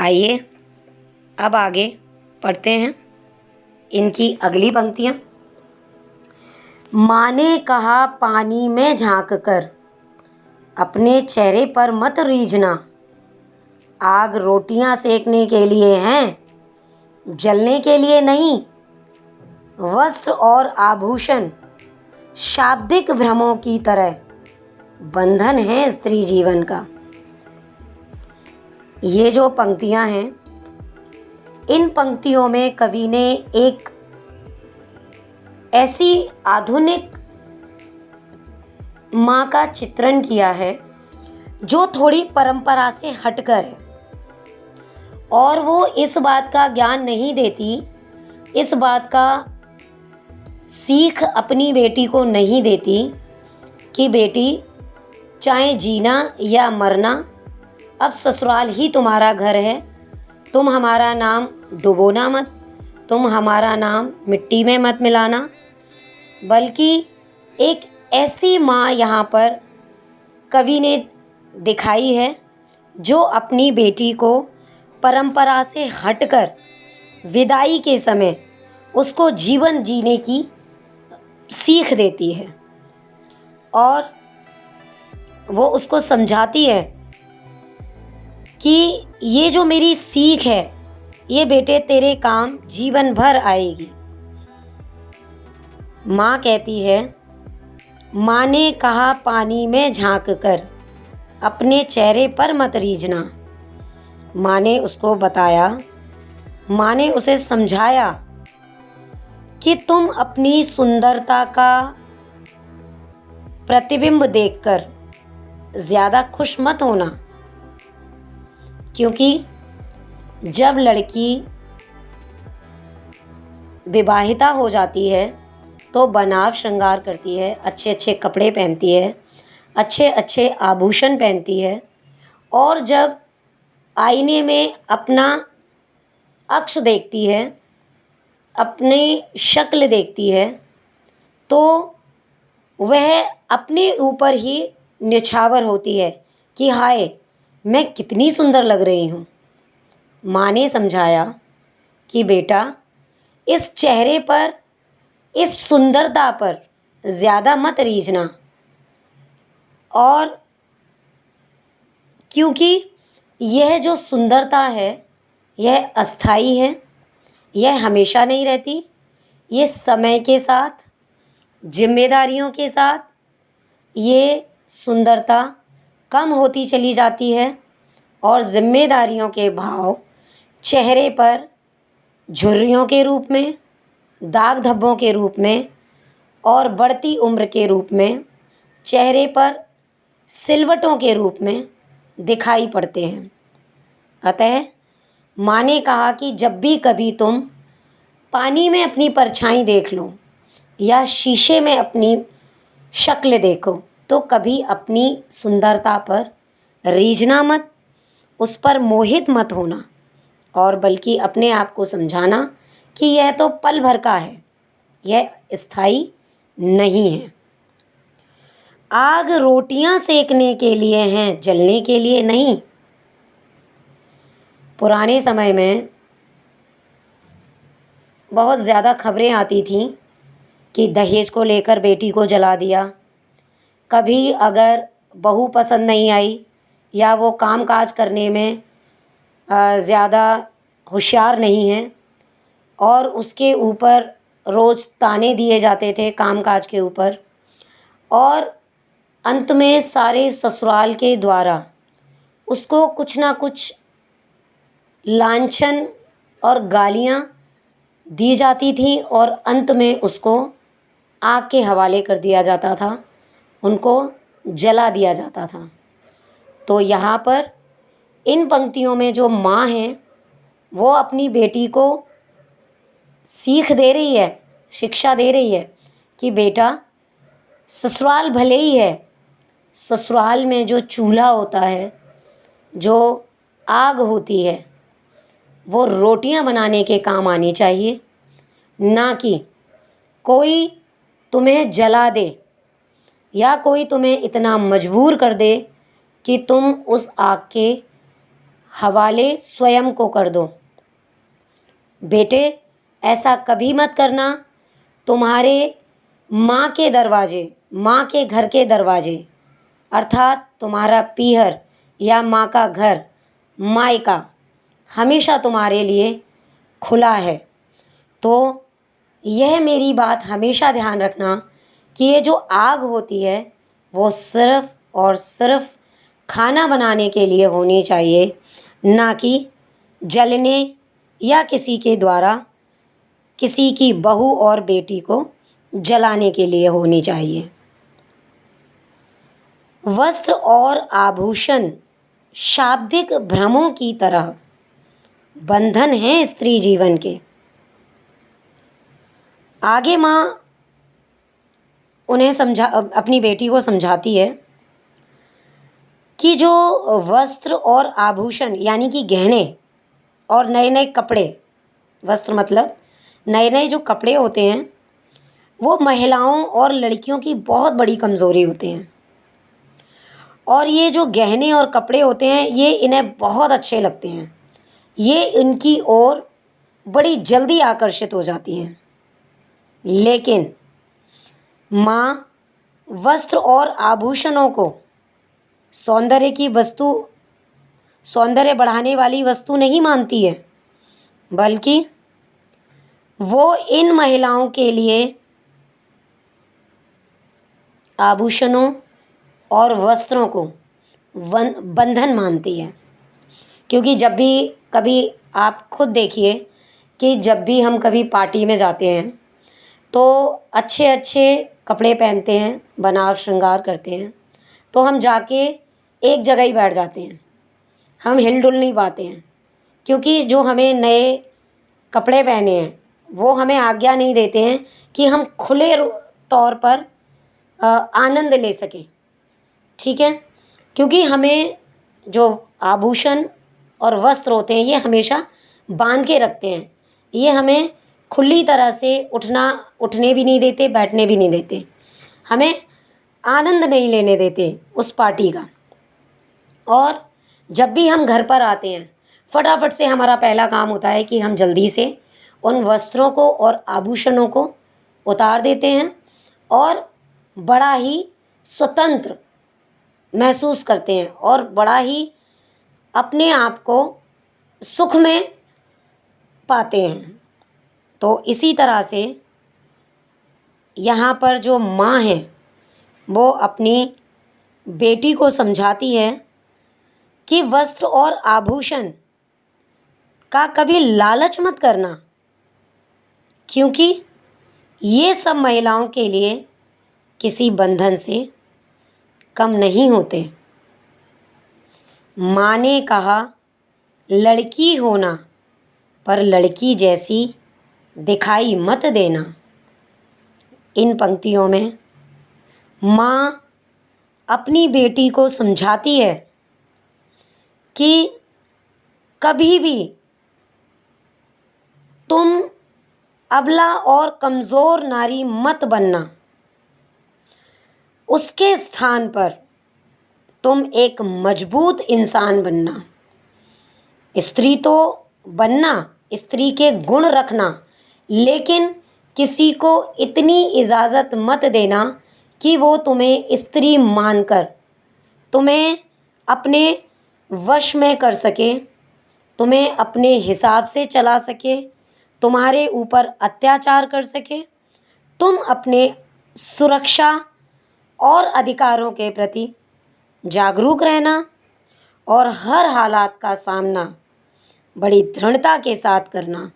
आइए अब आगे पढ़ते हैं इनकी अगली पंक्तियाँ। माँ ने कहा पानी में झाँक कर अपने चेहरे पर मत रीझना, आग रोटियां सेकने के लिए हैं, जलने के लिए नहीं। वस्त्र और आभूषण शाब्दिक भ्रमों की तरह बंधन है स्त्री जीवन का। ये जो पंक्तियां हैं, इन पंक्तियों में कवि ने एक ऐसी आधुनिक माँ का चित्रण किया है जो थोड़ी परंपरा से हटकर है, और वो इस बात का ज्ञान नहीं देती, इस बात का सीख अपनी बेटी को नहीं देती कि बेटी चाहे जीना या मरना, अब ससुराल ही तुम्हारा घर है, तुम हमारा नाम डुबोना मत, तुम हमारा नाम मिट्टी में मत मिलाना। बल्कि एक ऐसी माँ यहाँ पर कवि ने दिखाई है जो अपनी बेटी को परंपरा से हटकर विदाई के समय उसको जीवन जीने की सीख देती है, और वो उसको समझाती है कि ये जो मेरी सीख है ये बेटे तेरे काम जीवन भर आएगी। माँ कहती है, माँ ने कहा पानी में झाँक कर अपने चेहरे पर मत रीझना। माँ ने उसको बताया, माँ ने उसे समझाया कि तुम अपनी सुंदरता का प्रतिबिंब देखकर ज़्यादा खुश मत होना, क्योंकि जब लड़की विवाहिता हो जाती है तो बनाव श्रृंगार करती है, अच्छे अच्छे कपड़े पहनती है, अच्छे अच्छे आभूषण पहनती है, और जब आईने में अपना अक्ष देखती है, अपनी शक्ल देखती है, तो वह अपने ऊपर ही न्यौछावर होती है कि हाय मैं कितनी सुंदर लग रही हूँ। माँ ने समझाया कि बेटा इस चेहरे पर, इस सुंदरता पर ज़्यादा मत रीझना, और क्योंकि यह जो सुंदरता है यह अस्थाई है, यह हमेशा नहीं रहती, ये समय के साथ, जिम्मेदारियों के साथ ये सुंदरता कम होती चली जाती है, और जिम्मेदारियों के भाव चेहरे पर झुर्रियों के रूप में, दाग धब्बों के रूप में, और बढ़ती उम्र के रूप में चेहरे पर सिलवटों के रूप में दिखाई पड़ते हैं। अतः माँ ने कहा कि जब भी कभी तुम पानी में अपनी परछाई देख लो या शीशे में अपनी शक्ल देखो तो कभी अपनी सुंदरता पर रीझना मत, उस पर मोहित मत होना, और बल्कि अपने आप को समझाना कि यह तो पल भर का है, यह स्थायी नहीं है। आग रोटियां सेकने के लिए हैं, जलने के लिए नहीं। पुराने समय में बहुत ज़्यादा खबरें आती थीं कि दहेज को लेकर बेटी को जला दिया। कभी अगर बहू पसंद नहीं आई या वो काम काज करने में ज़्यादा होशियार नहीं है, और उसके ऊपर रोज़ ताने दिए जाते थे काम काज के ऊपर, और अंत में सारे ससुराल के द्वारा उसको कुछ ना कुछ लांछन और गालियाँ दी जाती थी, और अंत में उसको आग के हवाले कर दिया जाता था, उनको जला दिया जाता था। तो यहाँ पर इन पंक्तियों में जो माँ है वो अपनी बेटी को सीख दे रही है, शिक्षा दे रही है कि बेटा ससुराल भले ही है, ससुराल में जो चूल्हा होता है, जो आग होती है, वो रोटियां बनाने के काम आनी चाहिए, ना कि कोई तुम्हें जला दे या कोई तुम्हें इतना मजबूर कर दे कि तुम उस आग के हवाले स्वयं को कर दो। बेटे, ऐसा कभी मत करना। तुम्हारे माँ के दरवाजे, माँ के घर के दरवाजे, अर्थात तुम्हारा पीहर या माँ का घर, मायका, हमेशा तुम्हारे लिए खुला है। तो यह मेरी बात हमेशा ध्यान रखना कि ये जो आग होती है वो सिर्फ़ और सिर्फ़ खाना बनाने के लिए होनी चाहिए, ना कि जलने या किसी के द्वारा किसी की बहू और बेटी को जलाने के लिए होनी चाहिए। वस्त्र और आभूषण शाब्दिक भ्रमों की तरह बंधन हैं स्त्री जीवन के। आगे माँ उन्हें अपनी बेटी को समझाती है कि जो वस्त्र और आभूषण यानी कि गहने और नए नए कपड़े, वस्त्र मतलब नए नए जो कपड़े होते हैं, वो महिलाओं और लड़कियों की बहुत बड़ी कमज़ोरी होते हैं। और ये जो गहने और कपड़े होते हैं, ये इन्हें बहुत अच्छे लगते हैं। ये इनकी ओर बड़ी जल्दी आकर्षित हो जाती हैं। लेकिन माँ वस्त्र और आभूषणों को सौंदर्य की वस्तु, सौंदर्य बढ़ाने वाली वस्तु नहीं मानती है, बल्कि वो इन महिलाओं के लिए आभूषणों और वस्त्रों को बंधन मानती है। क्योंकि जब भी कभी आप खुद देखिए कि जब भी हम कभी पार्टी में जाते हैं तो अच्छे अच्छे कपड़े पहनते हैं, बनाव श्रृंगार करते हैं, तो हम जाके एक जगह ही बैठ जाते हैं, हम हिल डुल नहीं पाते हैं। क्योंकि जो हमें नए कपड़े पहने हैं वो हमें आज्ञा नहीं देते हैं कि हम खुले तौर पर आनंद ले सकें। ठीक है, क्योंकि हमें जो आभूषण और वस्त्र होते हैं ये हमेशा बांध के रखते हैं। ये हमें खुली तरह से उठने भी नहीं देते, बैठने भी नहीं देते, हमें आनंद नहीं लेने देते उस पार्टी का। और जब भी हम घर पर आते हैं, फटाफट से हमारा पहला काम होता है कि हम जल्दी से उन वस्त्रों को और आभूषणों को उतार देते हैं और बड़ा ही स्वतंत्र महसूस करते हैं और बड़ा ही अपने आप को सुख में पाते हैं। तो इसी तरह से यहाँ पर जो माँ है वो अपनी बेटी को समझाती है कि वस्त्र और आभूषण का कभी लालच मत करना, क्योंकि ये सब महिलाओं के लिए किसी बंधन से कम नहीं होते। माँ ने कहा, लड़की होना पर लड़की जैसी दिखाई मत देना। इन पंक्तियों में माँ अपनी बेटी को समझाती है कि कभी भी तुम अबला और कमज़ोर नारी मत बनना। उसके स्थान पर तुम एक मजबूत इंसान बनना। स्त्री तो बनना, स्त्री के गुण रखना, लेकिन किसी को इतनी इजाज़त मत देना कि वो तुम्हें स्त्री मानकर तुम्हें अपने वश में कर सके, तुम्हें अपने हिसाब से चला सके, तुम्हारे ऊपर अत्याचार कर सके। तुम अपने सुरक्षा और अधिकारों के प्रति जागरूक रहना और हर हालात का सामना बड़ी दृढ़ता के साथ करना,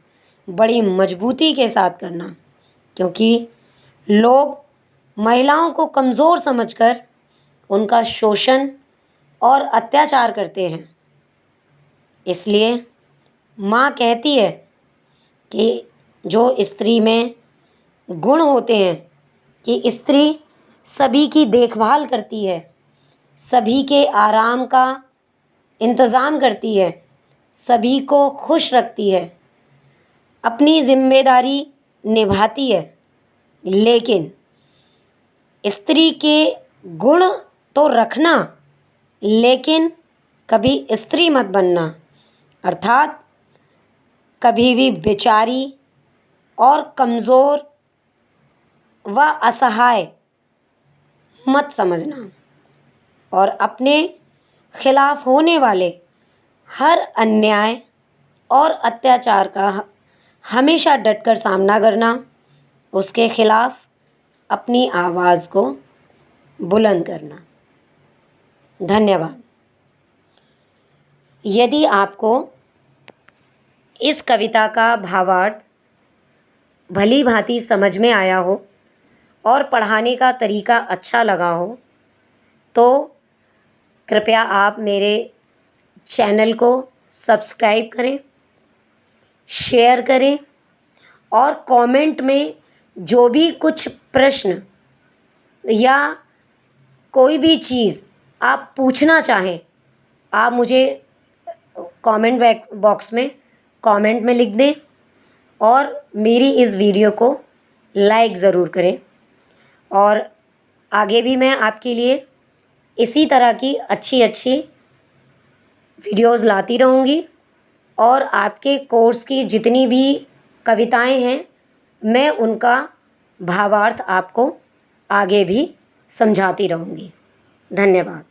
बड़ी मजबूती के साथ करना। क्योंकि लोग महिलाओं को कमज़ोर समझकर उनका शोषण और अत्याचार करते हैं। इसलिए माँ कहती है कि जो स्त्री में गुण होते हैं, कि स्त्री सभी की देखभाल करती है, सभी के आराम का इंतज़ाम करती है, सभी को खुश रखती है, अपनी जिम्मेदारी निभाती है। लेकिन स्त्री के गुण तो रखना, लेकिन कभी स्त्री मत बनना। अर्थात कभी भी बेचारी और कमज़ोर व असहाय मत समझना और अपने खिलाफ होने वाले हर अन्याय और अत्याचार का हमेशा डटकर सामना करना, उसके खिलाफ अपनी आवाज़ को बुलंद करना। धन्यवाद। यदि आपको इस कविता का भावार्थ भली भांति समझ में आया हो और पढ़ाने का तरीका अच्छा लगा हो तो कृपया आप मेरे चैनल को सब्सक्राइब करें, शेयर करें और कमेंट में जो भी कुछ प्रश्न या कोई भी चीज़ आप पूछना चाहें, आप मुझे कमेंट बॉक्स में कमेंट में लिख दें और मेरी इस वीडियो को लाइक ज़रूर करें। और आगे भी मैं आपके लिए इसी तरह की अच्छी अच्छी वीडियोज़ लाती रहूँगी और आपके कोर्स की जितनी भी कविताएं हैं मैं उनका भावार्थ आपको आगे भी समझाती रहूँगी। धन्यवाद।